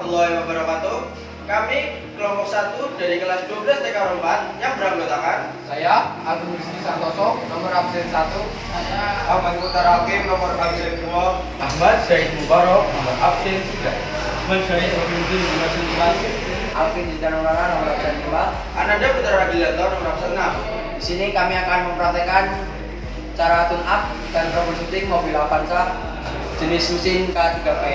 warahmatullahi wabarakatuh. Kami kelompok 1 dari kelas 12 TK 4 yang beranggotakan Saya Agung Rizky Santoso, nomor absen 1. saya Ahmad Utara Hakim, nomor absen 2. Ahmad Syahid Mubarok, nomor absen 3. Ahmad Syahid Wahyudin, nomor absen 4. Alvin Jidanulana, nomor absen 5. Ananda Putra Ragilanto, nomor absen 6. Di sini kami akan mempraktekkan cara tune up dan troubleshooting mobil Avanza jenis mesin K3P.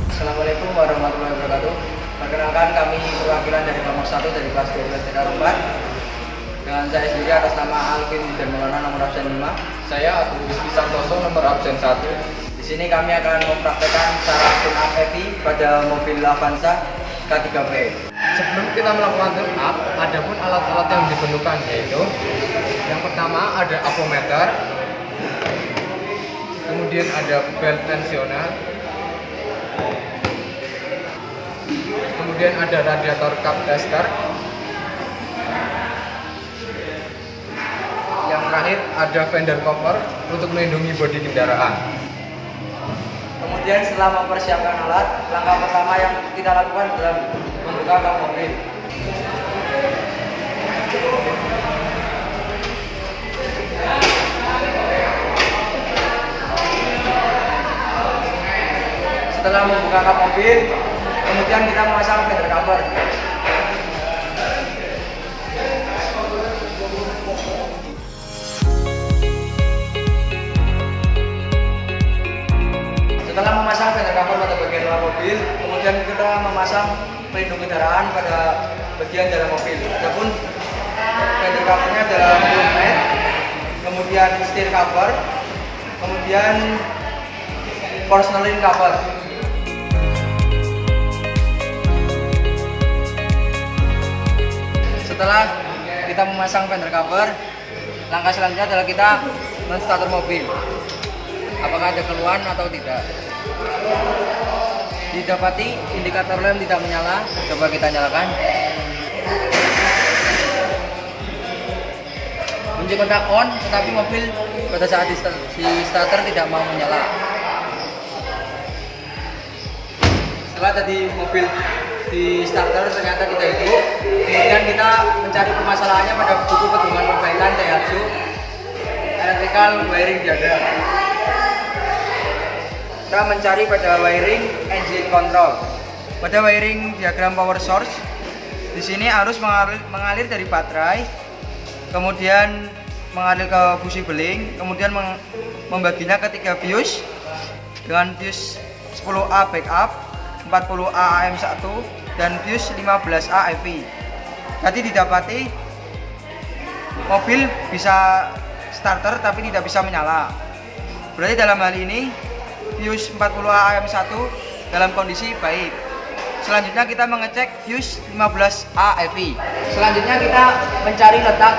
Assalamualaikum warahmatullahi wabarakatuh. Perkenalkan, kami perwakilan dari kelompok 1 dari kelas 12 TK 4. Dengan saya sendiri atas nama Alvin Jidanulana, nomor absen 5. Saya Agung Rizky Santoso, nomor absen 1. Di sini kami akan mempraktekkan cara tune up heavy pada mobil Avanza K3P. Sebelum kita melakukan tune up, ada pun alat-alat yang diperlukan, yaitu yang pertama ada avometer, kemudian ada belt tensioner, kemudian ada radiator cup tester, yang terakhir ada fender cover untuk melindungi bodi kendaraan. Kemudian setelah mempersiapkan alat, langkah pertama yang kita lakukan adalah membuka kap mobil. Setelah membuka kap mobil, kemudian kita memasang fender cover. Setelah memasang fender cover pada bagian luar mobil, kemudian kita memasang pelindung kendaraan pada bagian dalam mobil. Adapun fender covernya adalah full matte, kemudian steer cover, kemudian porcelain cover. Setelah kita memasang fender cover, langkah selanjutnya adalah kita men-starter mobil. Apakah ada keluhan atau tidak? Didapati indikator lem tidak menyala. Coba kita nyalakan. Kunci kontak on, tetapi mobil pada saat di starter tidak mau menyala. Setelah tadi mobil di starter ternyata tidak hidup, kemudian kita mencari permasalahannya pada buku pedoman perbaikan Daihatsu electrical wiring diagram. Kita mencari pada wiring engine control. Pada wiring diagram power source, di sini arus mengalir dari baterai, kemudian mengalir ke busi beling, kemudian membaginya ke 3 fuse dengan fuse 10A backup, 40A AM1 dan fuse 15A EV. Tadi didapati mobil bisa starter tapi tidak bisa menyala. Berarti dalam hal ini fuse 40A AM1 dalam kondisi baik. Selanjutnya kita mengecek fuse 15A EV. Selanjutnya kita mencari letak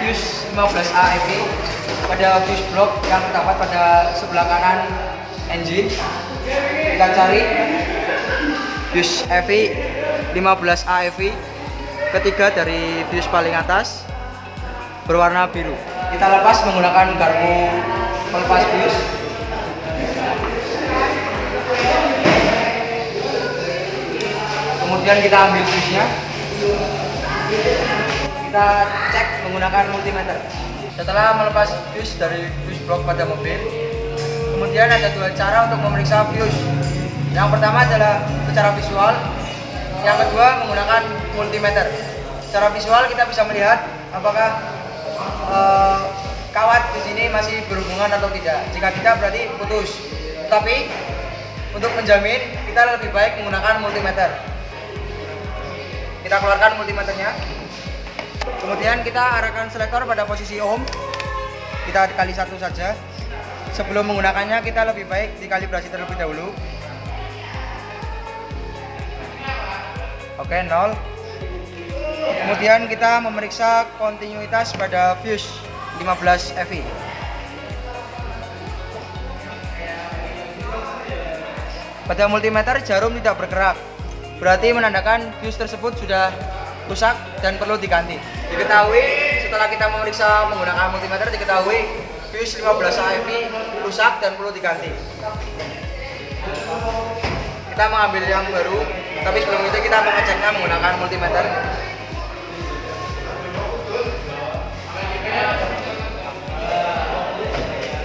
fuse 15A EV pada fuse block yang terdapat pada sebelah kanan engine. Kita cari fuse EV 15A EV ketiga dari fuse paling atas berwarna biru. Kita lepas menggunakan garpu pelepas fuse. Kemudian kita ambil fuse-nya. Kita cek menggunakan multimeter. Setelah melepas fuse dari fuse block pada mobil, kemudian ada 2 cara untuk memeriksa fuse. Yang pertama adalah secara visual, yang kedua menggunakan multimeter. Secara visual kita bisa melihat apakah kawat di sini masih berhubungan atau tidak. Jika tidak berarti putus. Tetapi untuk menjamin kita lebih baik menggunakan multimeter. Kita keluarkan multimeternya. Kemudian kita arahkan selektor pada posisi ohm. Kita kali 1 saja. Sebelum menggunakannya kita lebih baik dikalibrasi terlebih dahulu. Oke, 0. Kemudian kita memeriksa kontinuitas pada fuse 15 EV. Pada multimeter jarum tidak bergerak, berarti menandakan fuse tersebut sudah rusak dan perlu diganti. Diketahui setelah kita memeriksa menggunakan multimeter, diketahui fuse 15 AEV rusak dan perlu diganti. Kita mengambil yang baru Tapi sebelum itu kita mengeceknya menggunakan multimeter.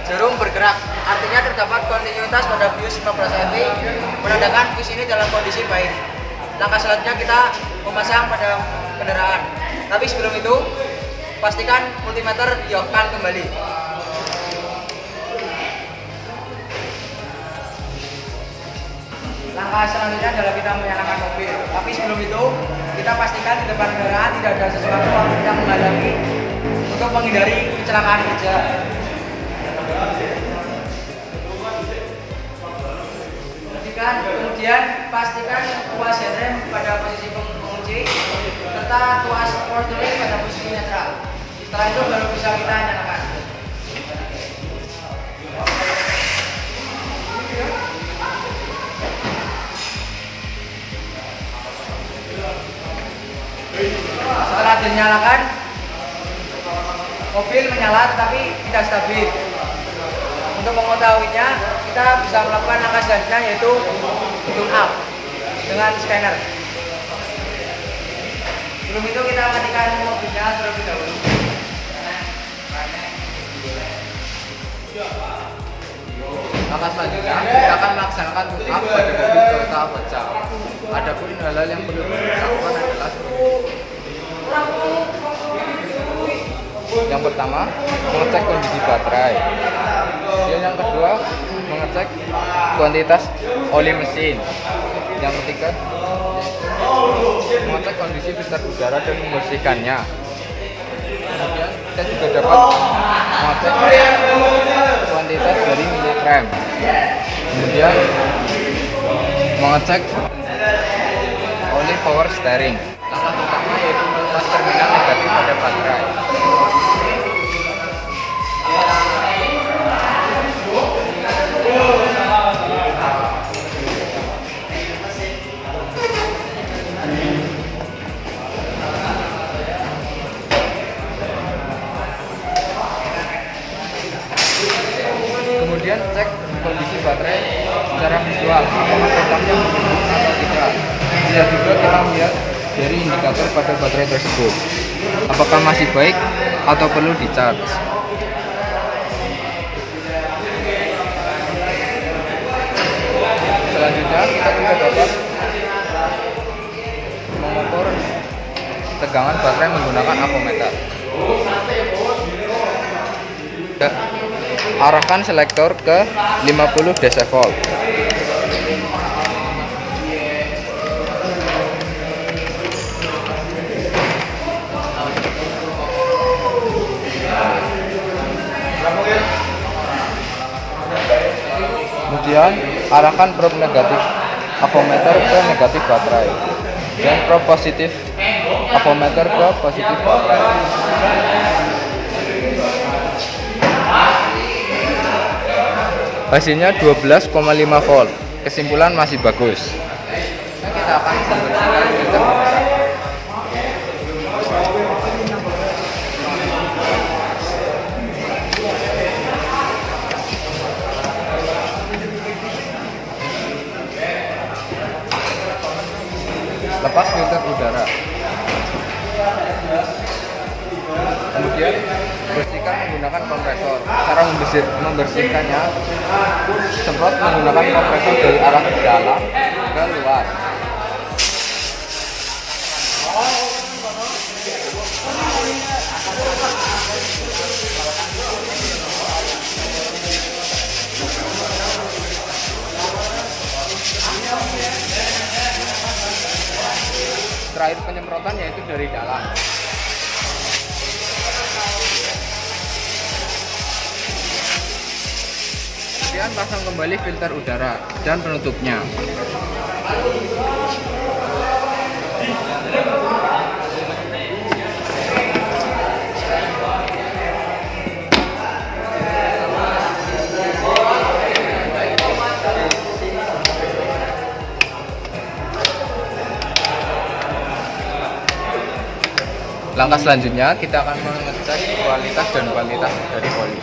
Jarum bergerak, artinya terdapat kontinuitas pada bius 15 cm, menandakan bius ini dalam kondisi baik. Langkah selanjutnya kita memasang pada kendaraan. Tapi sebelum itu, pastikan multimeter dihidupkan kembali. Langkah selanjutnya adalah kita menyalakan mobil. Tapi sebelum itu, kita pastikan di depan kendaraan tidak ada sesuatu yang menghalangi untuk menghindari kecelakaan kerja. Kemudian pastikan tuas headrem pada posisi pengunci serta tuas portfolio pada posisi netral. Setelah itu baru bisa kita nyalakan. Setelah dinyalakan, mobil menyala tetapi tidak stabil. Untuk mengetahuinya, kita bisa melakukan langkah selanjutnya yaitu tune up dengan scanner. Sebelum itu kita matikan mobilnya terlebih dahulu. Langkah selanjutnya kita akan melaksanakan tune up pada mobil Toyota Avanza. Adapun hal-hal yang perlu dilakukan adalah yang pertama, mengecek kondisi baterai. Dan yang kedua, mengecek kuantitas oli mesin. Yang ketiga, mengecek kondisi filter udara dan membersihkannya. Kemudian kita juga dapat mengecek kuantitas dari minyak rem. Kemudian mengecek oli power steering. Langkah pertama yaitu melepas terminal negatif pada baterai. Kemudian cek kondisi baterai secara visual, apakah kontaknya menggunakan atau tidak. Bisa juga kita melihat dari indikator pada baterai tersebut, apakah masih baik atau perlu di-charge. Selanjutnya kita juga dapat mengukur tegangan baterai menggunakan avometer. Arahkan selektor ke 50 dV. Kemudian arahkan probe negatif avometer ke negatif baterai dan probe positif avometer ke positif baterai. Hasilnya 12,5 volt. Kesimpulan masih bagus. Kita akan membersihkan filter udara. Lepas filter udara. Kemudian bersihkan menggunakan kompresor. Cara membersihkannya, semprot menggunakan kompresor dari arah dalam ke luar. Terakhir penyemprotan yaitu dari dalam. Kemudian pasang kembali filter udara dan penutupnya. Langkah selanjutnya kita akan mengecek kualitas dan kuantitas dari oli.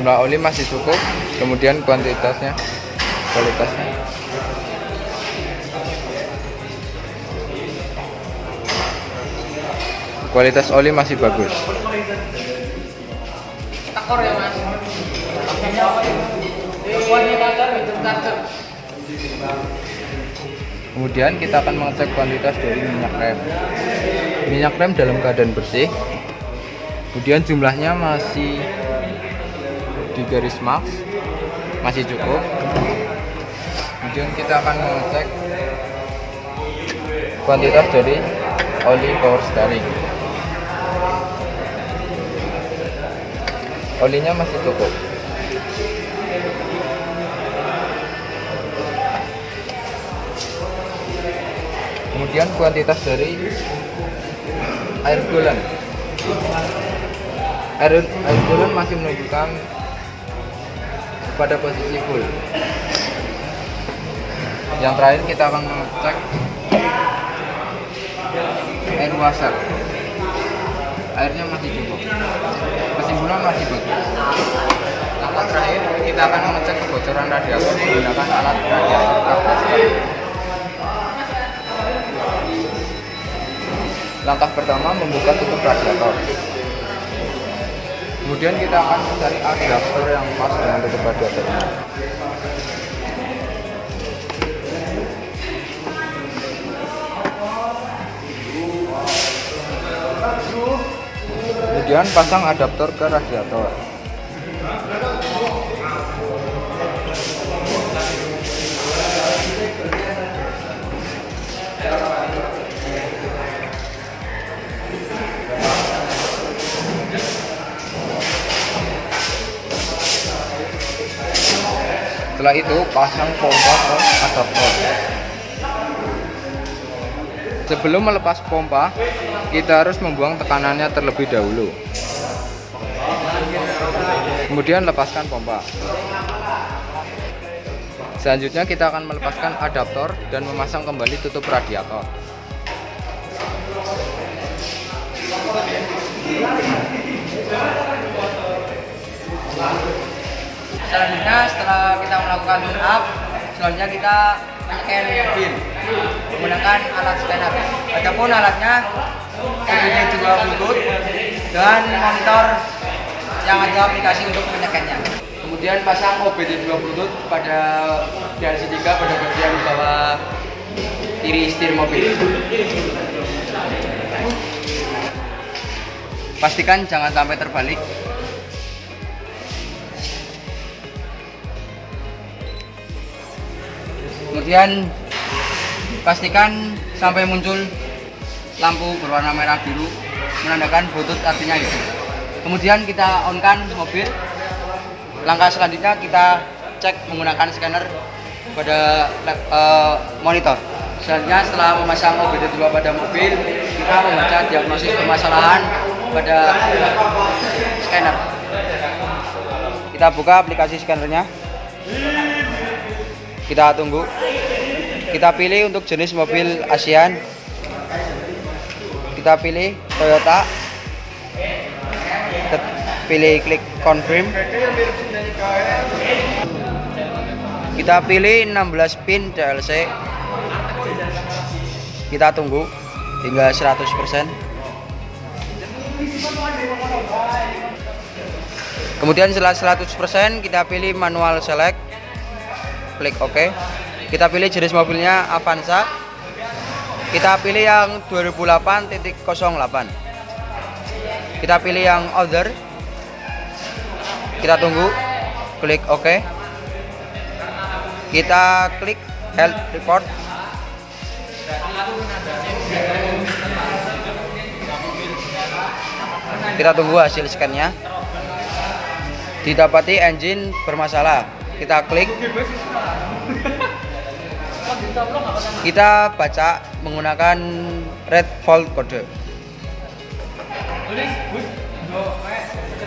Jumlah oli masih cukup, kemudian kualitasnya. Kualitas oli masih bagus. Takor ya mas. Kemudian kita akan mengecek kuantitas dari minyak rem. Minyak rem dalam keadaan bersih. Kemudian jumlahnya masih di garis max, masih cukup. Kemudian kita akan mengecek kuantitas dari oli power steering. Olinya masih cukup. Kemudian kuantitas dari air coolant. Air coolant masih menunjukkan pada posisi full. Yang terakhir kita akan mengecek air washer. Airnya masih cukup. Kesimpulan masih bagus. Langkah terakhir kita akan mengecek kebocoran radiator menggunakan alat radiator kapasitor. Langkah pertama membuka tutup radiator. Kemudian kita akan mencari adaptor yang pas dengan tutup radiatornya. Kemudian pasang adaptor ke radiator. Setelah itu pasang pompa ke adaptor. Sebelum melepas pompa, kita harus membuang tekanannya terlebih dahulu. Kemudian lepaskan pompa. Selanjutnya kita akan melepaskan adaptor dan memasang kembali tutup radiator. Selanjutnya setelah kita melakukan tune up, selanjutnya kita men-scan mobil menggunakan alat scanner. Adapun alatnya OBD 2 Bluetooth dan monitor yang ada aplikasi untuk men-scan-nya. Kemudian pasang OBD 2 Bluetooth pada LCD pada bagian bawah kiri setir mobil. Pastikan jangan sampai terbalik. Kemudian pastikan sampai muncul lampu berwarna merah biru menandakan Bluetooth artinya itu. Kemudian kita on-kan mobil. Langkah selanjutnya kita cek menggunakan scanner pada monitor. Selanjutnya setelah memasang OBD 2 pada mobil, kita membaca diagnosis permasalahan pada scanner. Kita buka aplikasi scannernya. Kita tunggu. Kita pilih untuk jenis mobil ASEAN. Kita pilih Toyota. Kita pilih klik confirm. Kita pilih 16 pin DLC. Kita tunggu hingga 100%. Kemudian setelah 100% kita pilih manual select. Klik OK. Kita pilih jenis mobilnya Avanza. Kita pilih yang 2008.08. Kita pilih yang other. Kita tunggu. Klik OK. Kita klik health report. Kita tunggu hasil scan-nya. Didapati engine bermasalah. Kita klik. Kita baca menggunakan red fault code.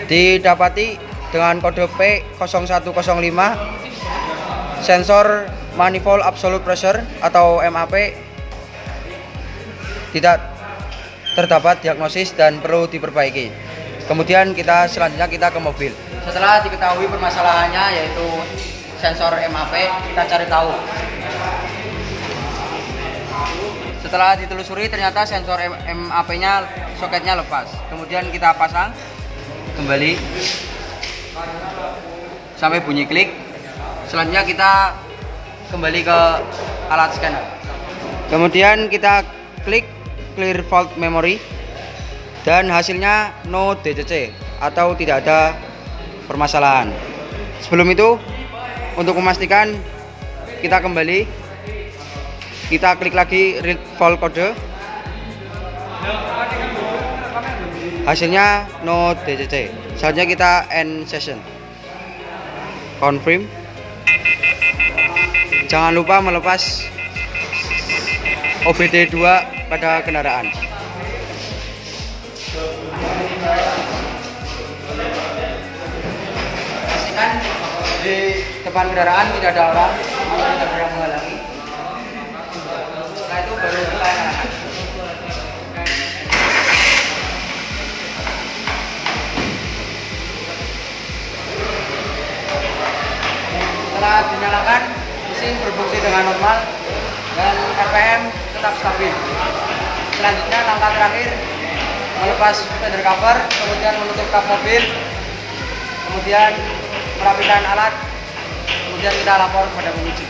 Didapati dengan kode P0105 sensor manifold absolute pressure atau MAP tidak terdapat diagnosis dan perlu diperbaiki. Kemudian selanjutnya kita ke mobil. Setelah diketahui permasalahannya yaitu sensor MAP, kita cari tahu. Setelah ditelusuri ternyata sensor MAP-nya soketnya lepas. Kemudian kita pasang kembali sampai bunyi klik. Selanjutnya kita kembali ke alat scanner. Kemudian kita klik clear fault memory dan hasilnya no DCC atau tidak ada permasalahan. Sebelum itu, untuk memastikan kita kembali, kita klik lagi read fault code. Hasilnya no DCC. Selanjutnya kita end session. Confirm. Jangan lupa melepas OBD2 pada kendaraan. Pastikan di depan kendaraan tidak ada orang atau tidak ada yang menghalangi. Setelah itu baru kita nyalakan. Setelah dinyalakan, mesin berfungsi dengan normal dan RPM tetap stabil. Selanjutnya langkah terakhir melepas fender cover, kemudian menutup kap mobil, kemudian merapikan alat, kemudian kita lapor kepada penguji.